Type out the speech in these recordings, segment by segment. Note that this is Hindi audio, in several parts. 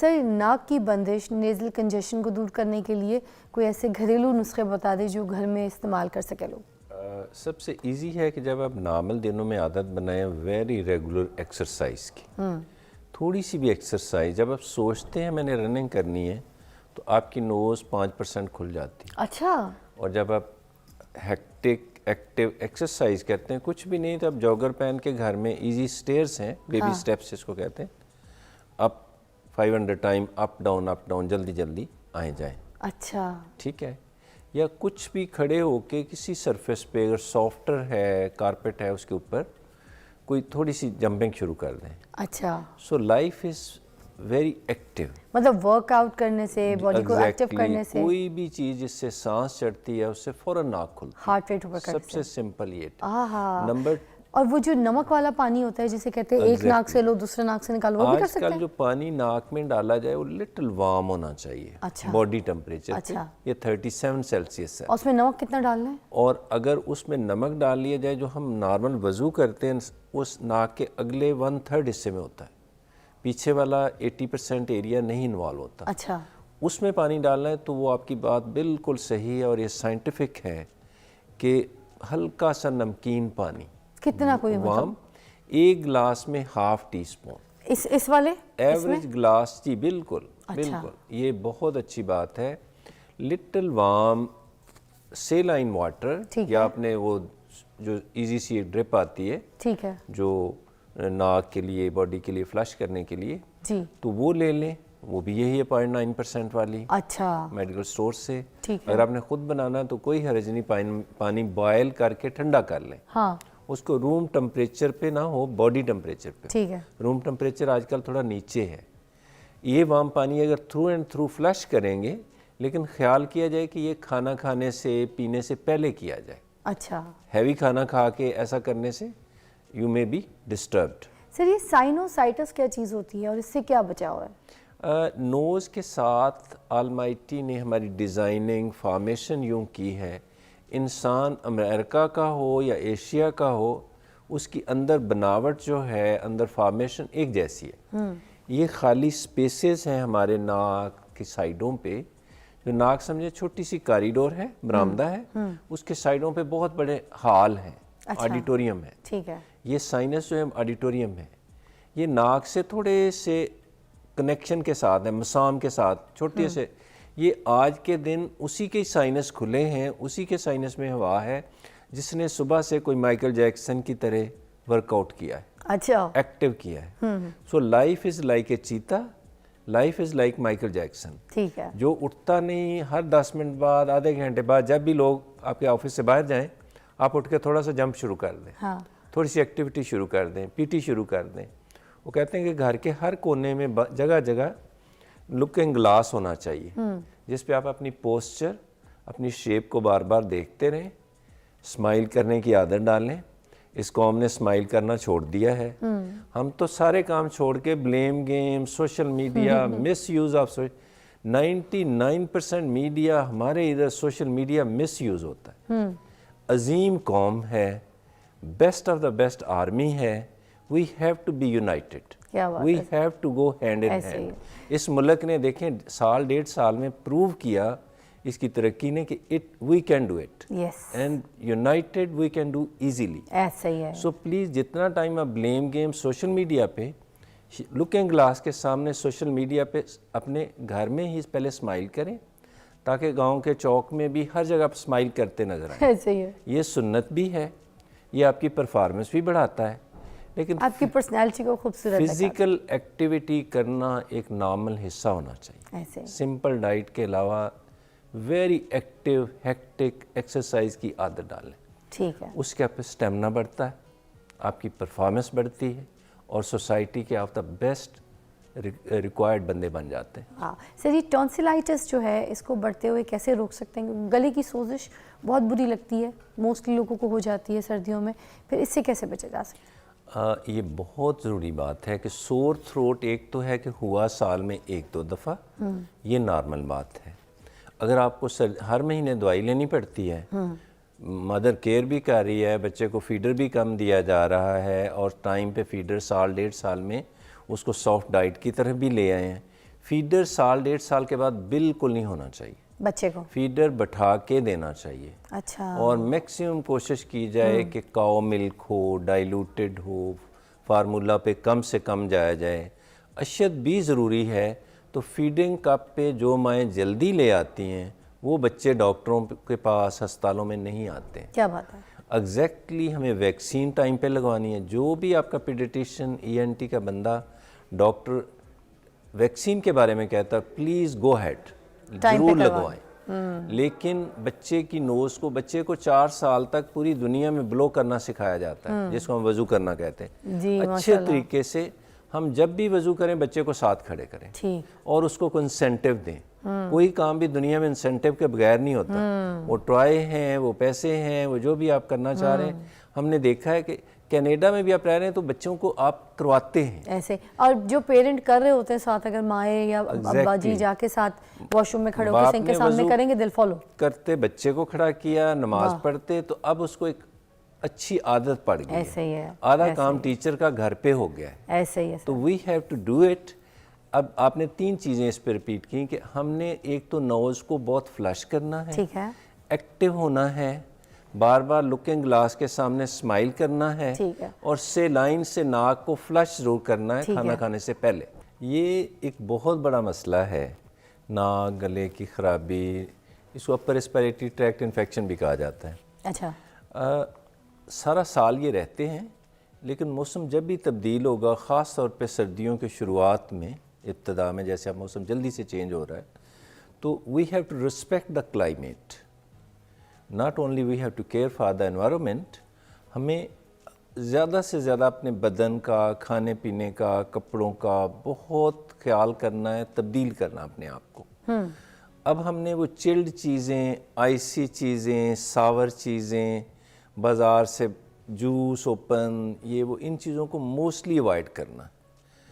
सर, नाक की बंदिश, नेज़ल कंजेशन को दूर करने के लिए कोई ऐसे घरेलू नुस्खे बता दें जो घर में इस्तेमाल कर सके लोग। सबसे इजी है कि जब आप नॉर्मल दिनों में आदत बनाएं वेरी रेगुलर एक्सरसाइज की, थोड़ी सी भी एक्सरसाइज, जब आप सोचते हैं मैंने रनिंग करनी है तो आपकी नोज़ 5% खुल जाती है। अच्छा। और जब आप हेक्टिक एक्टिव एक्सरसाइज करते हैं, कुछ भी नहीं तो आप जॉगर पहन के घर में, इजी स्टेयर्स हैं, बेबी स्टेप्स जिसको कहते हैं, अप 500 टाइम अप डाउन जल्दी जल्दी आए जाएं। अच्छा, ठीक है। या कुछ भी खड़े होके किसी सरफेस पे, अगर सॉफ्टर है, कारपेट है, उसके ऊपर कोई थोड़ी सी जंपिंग शुरू कर दें। अच्छा। सो लाइफ इज़ वेरी एक्टिव। मतलब वर्कआउट करने से, बॉडी को एक्टिव करने से, कोई भी चीज़ जिससे सांस चढ़ती है उससे फ़ौरन नाक खुलती है। हार्ट रेट ऊपर करने से। सबसे सिंपल ये आहा। नंबर। और वो जो नमक वाला पानी होता है जिसे कहते हैं एक नाक से लो दूसरे नाक से निकालो, वो भी कर सकते आजकल हैं? जो पानी नाक में डाला जाए वो लिटिल वार्म होना चाहिए। अच्छा। बॉडी टेम्परेचर अच्छा। पे ये 37 सेल्सियस है। और उसमें नमक कितना डालना है? और अगर उसमें नमक डाल लिया जाए, जो हम नॉर्मल वज़ू करते हैं उस नाक के अगले 1/3 हिस्से में होता है, पीछे वाला 80% एरिया नहीं इन्वॉल्व होता। अच्छा। उसमें पानी डालना है तो वो आपकी बात बिल्कुल सही है और ये साइंटिफिक है कि हल्का सा नमकीन पानी, कितना कोई वार्म, 1 गिलास में ½ टीस्पून, इस वाले एवरेज गिलास। जी बिल्कुल। अच्छा। बिल्कुल, ये बहुत अच्छी बात है। लिटिल वार्म सेलाइन वाटर, या आपने वो जो इजी सी ड्रिप आती है, ठीक है, जो नाक के लिए, बॉडी के लिए फ्लश करने के लिए, जी, तो वो ले लें। वो भी यही है 0.9% वाली, अच्छा, मेडिकल स्टोर से। ठीक है। अगर आपने खुद बनाना तो कोई हर्ज नहीं, पानी बॉयल करके ठंडा कर लें। हाँ, उसको रूम टेम्परेचर पे ना हो, बॉडी टेम्परेचर पे। ठीक है। रूम टेम्परेचर आजकल थोड़ा नीचे है। ये वार्म पानी अगर थ्रू एंड थ्रू फ्लश करेंगे, लेकिन ख्याल किया जाए कि ये खाना खाने से, पीने से पहले किया जाए। अच्छा। हैवी खाना खा के ऐसा करने से you may be disturbed. Sir, ये साइनोसाइटिस क्या चीज़ होती है और इससे क्या बचाव है? नोज़ के साथ ऑलमाइटी ने हमारी डिज़ाइनिंग, फॉर्मेशन यूँ की है, इंसान अमेरिका का हो या एशिया का हो, उसकी अंदर बनावट जो है, अंदर फॉर्मेशन एक जैसी है। ये खाली स्पेसेस हैं हमारे नाक की साइडों पे, जो नाक समझे छोटी सी कॉरिडोर है, बरामदा है, उसके साइडों पे बहुत बड़े हॉल हैं। अच्छा। ऑडिटोरियम है। ठीक है। ये साइनस जो है ऑडिटोरियम है, ये नाक से थोड़े से कनेक्शन के साथ है, मसाम के साथ, छोटे से। ये आज के दिन उसी के साइनस खुले हैं, उसी के साइनस में हवा है, जिसने सुबह से कोई माइकल जैक्सन की तरह वर्कआउट किया है। अच्छा, एक्टिव किया है। So life is like a cheetah, life is like Michael Jackson. ठीक है। जो उठता नहीं, हर 10 मिनट बाद, आधे घंटे बाद, जब भी लोग आपके ऑफिस से बाहर जाएं, आप उठ के थोड़ा सा जंप शुरू कर दें। हाँ। थोड़ी सी एक्टिविटी शुरू कर दें, पीटी शुरू कर दें। वो कहते हैं कि घर के हर कोने में जगह जगह लुकिंग ग्लास होना चाहिए, जिस पे आप अपनी पोस्चर, अपनी शेप को बार बार देखते रहें, स्माइल करने की आदत डालें। इस कौम ने स्माइल करना छोड़ दिया है। हम तो सारे काम छोड़ के blame game, social media, miss use of 99% media हमारे इधर सोशल मीडिया मिस यूज़ होता है। अजीम कौम है, best of the best army है। We have to be united, we have to go hand in hand. इस मुल्क ने देखें 1.5 साल में प्रूव किया इसकी तरक्की ने कि we can do it, and united we can do easily. ऐसा ही है। सो प्लीज़ जितना टाइम आप ब्लेम गेम सोशल मीडिया पे, लुकिंग ग्लास के सामने सोशल मीडिया पे, अपने घर में ही पहले स्माइल करें, ताकि गांव के चौक में भी हर जगह आप स्माइल करते नजर आए। ऐसे ही है। ये सुन्नत भी है, ये आपकी परफॉर्मेंस भी बढ़ाता है, लेकिन आपकी पर्सनैलिटी को खूबसूरत फिजिकल एक्टिविटी करना एक नॉर्मल हिस्सा होना चाहिए। ऐसे सिंपल डाइट के अलावा वेरी एक्टिव हेक्टिक एक्सरसाइज की आदत डालें। ठीक है। उसके आप स्टेमिना बढ़ता है, आपकी परफॉर्मेंस बढ़ती है, और सोसाइटी के आप द बेस्ट रिक्वायर्ड बंदे बन जाते हैं। हाँ सर, ये टॉन्सिलाइटिस जो है, इसको बढ़ते हुए कैसे रोक सकते हैं? क्योंकि गले की सोजिश बहुत बुरी लगती है, मोस्टली लोगों को हो जाती है सर्दियों में, फिर इससे कैसे बचा जा सकता है? ये बहुत ज़रूरी बात है कि सोर थ्रोट एक तो है कि हुआ साल में 1-2 दफ़ा, ये नॉर्मल बात है। अगर आपको हर महीने दवाई लेनी पड़ती है, मदर केयर भी कर रही है, बच्चे को फीडर भी कम दिया जा रहा है, और टाइम पे फीडर 1.5 साल में उसको सॉफ्ट डाइट की तरफ भी ले आए हैं, फीडर साल 1.5 साल के बाद बिल्कुल नहीं होना चाहिए, बच्चे को। फीडर बैठा के देना चाहिए। अच्छा। और मैक्सिमम कोशिश की जाए कि काओ मिल्क हो, डाइल्यूटेड हो, फार्मूला पे कम से कम जाया जाए। अशद भी ज़रूरी है, तो फीडिंग कप पे जो माएँ जल्दी ले आती हैं वो बच्चे डॉक्टरों के पास अस्पतालों में नहीं आते हैं। क्या बात है। एग्जैक्टली हमें वैक्सीन टाइम पे लगवानी है। जो भी आपका पीडियाट्रिशियन ENT का बंदा डॉक्टर वैक्सीन के बारे में कहता है, प्लीज़ गो हैड, ज़रूर लगवाएं। लेकिन बच्चे की नोज़ को, बच्चे को 4 साल तक पूरी दुनिया में ब्लो करना सिखाया जाता है, जिसको हम वज़ू करना कहते हैं। जी, अच्छे तरीके से हम जब भी वज़ू करें बच्चे को साथ खड़े करें ठीक। और उसको कोई इंसेंटिव दें। कोई काम भी दुनिया में इंसेंटिव के बगैर नहीं होता। वो टॉय हैं, वो पैसे हैं, वो जो भी आप करना चाह रहे हैं। हमने देखा है कि कनाडा में भी आप रह रहे हैं तो बच्चों को आप करवाते हैं ऐसे। और जो पेरेंट कर रहे होते हैं साथ, अगर माए या अब्बा जी जाके साथ वॉशरूम में खड़े होकर सिंक के सामने करेंगे, दिल फॉलो करते, बच्चे को खड़ा किया, नमाज पढ़ते, तो अब उसको एक अच्छी आदत पड़ गई। ऐसे ही है। आधा काम टीचर का घर पे हो गया है। ऐसे ही है। तो we have to do it. अब आपने 3 चीज़ें इस पर रिपीट की कि हमने एक तो नोज़ को बहुत फ्लश करना है, ठीक है, एक्टिव होना है, बार बार लुकिंग ग्लास के सामने स्माइल करना है, ठीक है, और सेलाइन से नाक को फ्लश जरूर करना है खाना खाने से पहले। ये एक बहुत बड़ा मसला है, नाक गले की खराबी, इसको अपर रेस्पिरेटरी ट्रैक्ट इन्फेक्शन भी कहा जाता है। अच्छा। सारा साल ये रहते हैं, लेकिन मौसम जब भी तब्दील होगा, ख़ास तौर पे सर्दियों की शुरुआत में, इब्तदा में, जैसे अब मौसम जल्दी से चेंज हो रहा है, तो we have to respect the climate, not only we have to care for the environment. हमें ज़्यादा से ज़्यादा अपने बदन का, खाने पीने का, कपड़ों का बहुत ख्याल करना है, तब्दील करना अपने आप को। अब हमने वो चिल्ड चीज़ें, आइसी चीज़ें, सावर चीज़ें, बाज़ार से जूस ओपन, ये वो, इन चीज़ों को मोस्टली अवॉइड करना।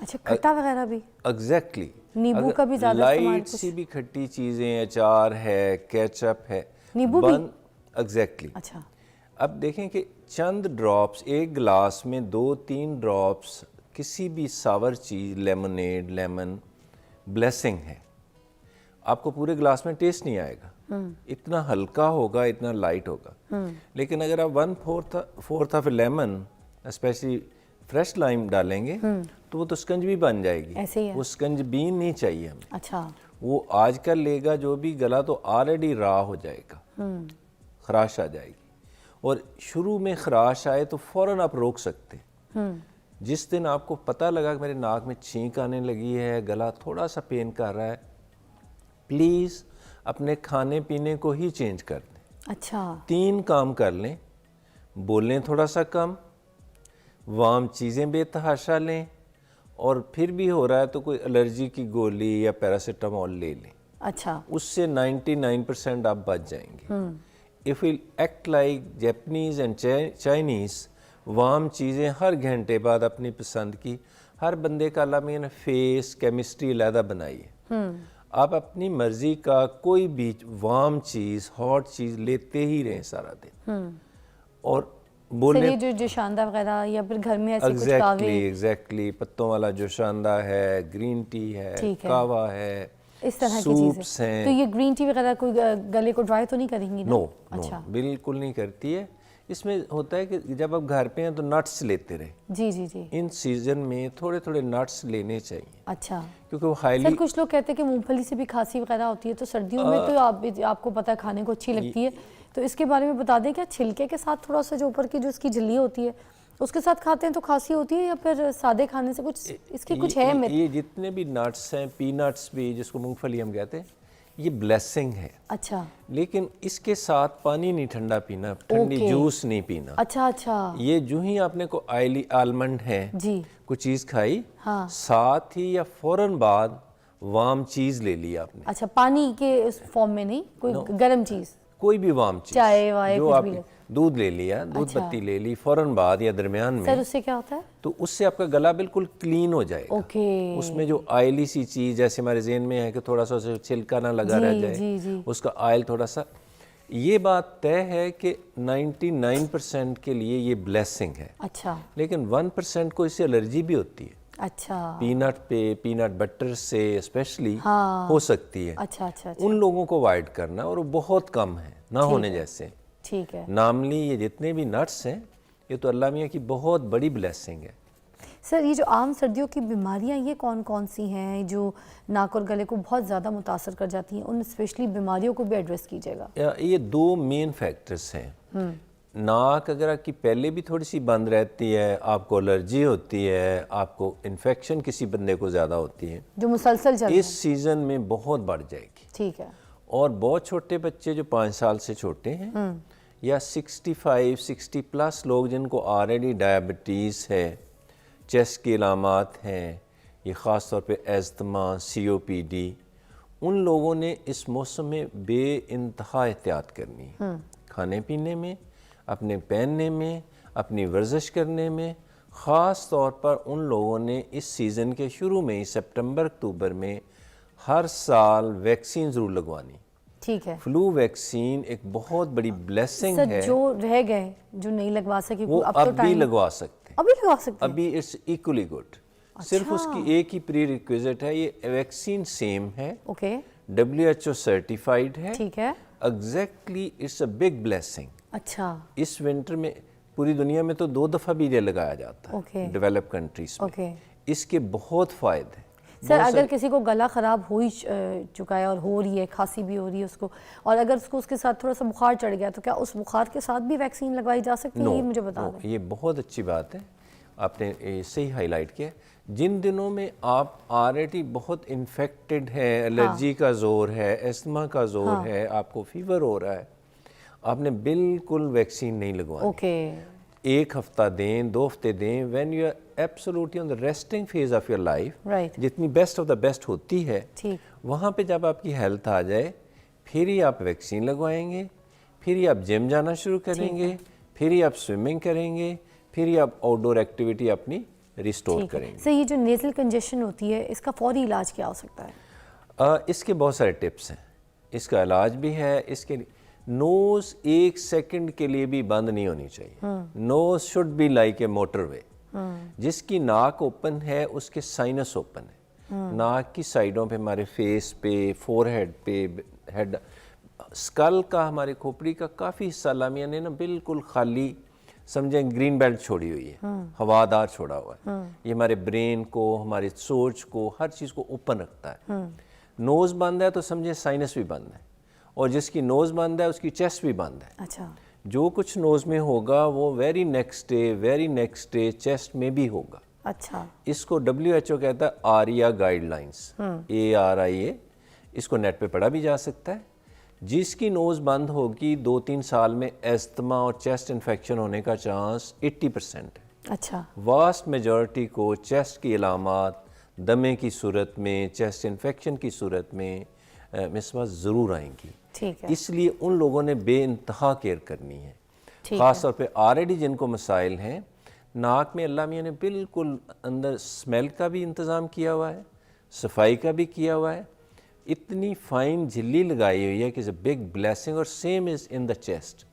अच्छा, खट्टा वगैरह भी? एग्जैक्टली। नींबू का भी ज़्यादा इस्तेमाल? लाइट सी भी खट्टी चीज़ें, अचार है, केचप है, नींबू भी? एग्जैक्टली। अच्छा। अब देखें कि चंद ड्रॉप्स, एक गिलास में 2-3 ड्रॉप्स किसी भी सावर चीज़, लेमनेड, लेमन, ब्लेसिंग है। आपको पूरे गिलास में टेस्ट नहीं आएगा, इतना हल्का होगा, इतना लाइट होगा। लेकिन अगर आप 1/4 of lemon, specially fresh lime डालेंगे, तो वो तो स्कंजबी बन जाएगी। ऐसे ही है। वो स्कंजबीन नहीं चाहिए हमें। अच्छा। वो आजकल लेगा जो भी गला, तो ऑलरेडी रा हो जाएगा, खराश आ जाएगी। और शुरू में खराश आए तो फ़ौरन आप रोक सकते। जिस दिन आपको पता लगा कि मेरे नाक में छींक आने लगी है, गला थोड़ा सा पेन कर रहा है, प्लीज़ अपने खाने पीने को ही चेंज कर दें। अच्छा। 3 काम कर लें, बोलें थोड़ा सा कम, वार्म चीज़ें बेतहाशा लें, और फिर भी हो रहा है तो कोई एलर्जी की गोली या पैरासीटामोल ले लें। अच्छा। उससे 99% आप बच जाएंगे। If will act like Japanese and Chinese, warm चीज़ें हर घंटे बाद अपनी पसंद की, हर बंदे का अल्लाह मियां ने फेस केमिस्ट्री अलहदा बनाई है। आप अपनी मर्जी का कोई भी वार्म चीज़, हॉट चीज़ लेते ही रहें सारा दिन। और बोले जो शानदा वगैरह, या फिर घर में ऐसे कुछ कावे। एग्जैक्टली, पत्तों वाला जो शानदा है, ग्रीन टी है, कावा है, इस तरह की सूप्स हैं। तो ये ग्रीन टी वगैरह कोई गले को ड्राई तो नहीं करेंगी ना? नो, अच्छा। बिल्कुल नहीं करती है। इसमें होता है कि जब आप घर पे हैं तो नट्स लेते रहे। जी जी जी। इन सीजन में थोड़े थोड़े नट्स लेने चाहिए। अच्छा। क्योंकि वो हाईली, सर कुछ लोग कहते हैं कि मूंगफली से भी खांसी वगैरह होती है, तो सर्दियों में तो आपको पता है खाने को अच्छी लगती है, तो इसके बारे में बता दें। क्या छिलके के साथ थोड़ा सा जो ऊपर की जो इसकी झिल्ली होती है उसके साथ खाते हैं तो खांसी होती है, या फिर सादे खाने से कुछ इसकी कुछ है? ये जितने भी नट्स हैं, पीनट्स भी, जिसको मूंगफली हम कहते हैं, ये ब्लेसिंग है। अच्छा। लेकिन इसके साथ पानी नहीं ठंडा पीना, ठंडी जूस नहीं पीना। अच्छा अच्छा। ये जो ही आपने को आयली आलमंड है जी, कुछ चीज़ खाई, हाँ, साथ ही या फौरन बाद वार्म चीज़ ले ली आपने। अच्छा, पानी के इस फॉर्म में नहीं, कोई गर्म चीज़, कोई भी वार्म चीज़, चाय वाय जो कुछ आप भी। दूध ले लिया, दूध अच्छा। पत्ती ले ली, फौरन बाद या दरमियान में। सर उससे क्या होता है? तो उससे आपका गला बिल्कुल क्लीन हो जाएगा। ओके। उसमें जो ऑयली सी चीज़, जैसे हमारे ज़हन में है कि थोड़ा सा उसे छिलका ना लगा रह जाए, जी जी। उसका ऑयल थोड़ा सा, ये बात तय है कि 99% के लिए ये ब्लेसिंग है। अच्छा। लेकिन 1% को इससे एलर्जी भी होती है। अच्छा पीनट पे, पीनट बटर से स्पेशली हाँ। हो सकती है। अच्छा अच्छा अच्छा, उन लोगों को अवॉइड करना, और वो बहुत कम है, ना होने जैसे। ठीक है। नॉर्मली ये जितने भी नट्स हैं, ये तो अल्लाह मियाँ की बहुत बड़ी ब्लेसिंग है। सर ये जो आम सर्दियों की बीमारियां ये कौन कौन सी हैं जो नाक और गले को बहुत ज़्यादा मुतासर कर जाती हैं, उन स्पेशली बीमारियों को भी एड्रेस कीजिएगा। ये दो मेन फैक्टर्स हैं। नाक अगर आपकी पहले भी थोड़ी सी बंद रहती है, आपको एलर्जी होती है, आपको इन्फेक्शन किसी बंदे को ज़्यादा होती है, जो मुसलसल चल रहे इस सीज़न में बहुत बढ़ जाएगी। हैं। ठीक है। और बहुत छोटे बच्चे जो 5 साल से छोटे हैं, या 65 60 प्लस लोग जिनको ऑलरेडी डायबिटीज़ है, चेस्ट की अलामात हैं, ये ख़ास तौर पे अस्थमा, COPD, उन लोगों ने इस मौसम में बेइंतहा एहतियात करनी है। खाने पीने में, अपने पहनने में, अपनी वर्जिश करने में। ख़ास तौर पर उन लोगों ने इस सीज़न के शुरू में ही सितंबर अक्टूबर में हर साल वैक्सीन ज़रूर लगवानी। ठीक है फ्लू वैक्सीन एक बहुत बड़ी ब्लेसिंग सर, है। जो रह गए जो नहीं लगवा सके वो अब अब तो भी टाइम लगवा सकते हैं। अभी लगवा सकते हैं। अभी इट्स इक्वली गुड। सिर्फ उसकी एक ही प्री रिक्विजिट है, ये वैक्सीन सेम है, ओके WHO सर्टिफाइड है। ठीक है। Exactly it's a big blessing. अच्छा इस विंटर में पूरी दुनिया में तो 2 दफ़ा भी ये लगाया जाता है ओके डेवलप कंट्रीज में। ओके। इसके बहुत फ़ायदे हैं। सर अगर किसी को गला ख़राब हो ही चुका है और हो रही है, खांसी भी हो रही है उसको, और अगर उसको उसके साथ थोड़ा सा बुखार चढ़ गया, तो क्या उस बुखार के साथ भी वैक्सीन लगवाई जा सकती है? ये मुझे बता दें। ये बहुत अच्छी बात है, आपने ये सही हाईलाइट किया। जिन दिनों में आप ऑलरेडी बहुत इन्फेक्टेड है, एलर्जी का जोर है, एस्थमा का जोर है, आपको फीवर हो रहा है, आपने बिल्कुल वैक्सीन नहीं लगवानी। ओके 1 हफ्ता दें, 2 हफ्ते दें, when you are absolutely on the resting phase of your life, right जितनी बेस्ट ऑफ द बेस्ट होती है, ठीक वहाँ पे जब आपकी हेल्थ आ जाए, फिर ही आप वैक्सीन लगवाएंगे, फिर ही आप जिम जाना शुरू करेंगे, फिर ही आप स्विमिंग करेंगे, फिर ही आप आउटडोर एक्टिविटी अपनी रिस्टोर ठीक है। करेंगे। सर ये जो नेज़ल कंजेशन होती है, इसका फौरी इलाज क्या हो सकता है? इसके बहुत सारे टिप्स हैं, इसका इलाज भी है। इसके लिए नोज़ 1 सेकंड के लिए भी बंद नहीं होनी चाहिए। Nose should be like a motorway. जिसकी नाक ओपन है उसके साइनस ओपन है। नाक की साइडों पे, हमारे फेस पे, फोरहेड पे, हेड, स्कल का, हमारे खोपड़ी का काफ़ी हिस्सा लामिया ने ना बिल्कुल खाली समझें ग्रीन बेल्ट छोड़ी हुई है, हवादार छोड़ा हुआ है। ये हमारे ब्रेन को, हमारी सोच को, हर चीज़ को ओपन रखता है। नोज़ बंद है तो समझें साइनस भी बंद है, और जिसकी नोज़ बंद है उसकी चेस्ट भी बंद है। अच्छा जो कुछ नोज़ में होगा वो वेरी नेक्स्ट डे चेस्ट में भी होगा। अच्छा इसको WHO कहता है आरिया गाइडलाइंस, ARIA। इसको नेट पे पढ़ा भी जा सकता है। जिसकी नोज़ बंद होगी 2-3 साल में एस्थमा और चेस्ट इन्फेक्शन होने का चांस 80% है। अच्छा वास्ट मेजॉरिटी को चेस्ट की अलामात दमे की सूरत में, चेस्ट इन्फेक्शन की सूरत में मिसबा ज़रूर आएंगी। ठीक है इसलिए उन लोगों ने बेइंतहा केयर करनी है। ठीक ख़ास तौर पे ऑलरेडी जिनको मसाइल हैं, नाक में अल्लाह मियाँ ने बिल्कुल अंदर स्मेल का भी इंतज़ाम किया हुआ है, सफाई का भी किया हुआ है। इतनी फाइन झिल्ली लगाई हुई है कि इज़ अ बिग ब्लेसिंग, और same is in the chest.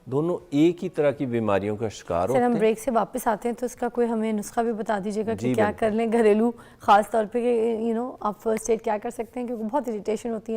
दोनों एक ही तरह की बीमारियों का शिकार सर होते हम हैं। ब्रेक से वापस आते हैं तो इसका कोई हमें नुस्खा भी बता दीजिएगा कि जी, क्या बिल्कुल। कर लें घरेलू, ख़ास तौर पे आप फर्स्ट एड क्या कर सकते हैं, क्योंकि बहुत इरिटेशन होती है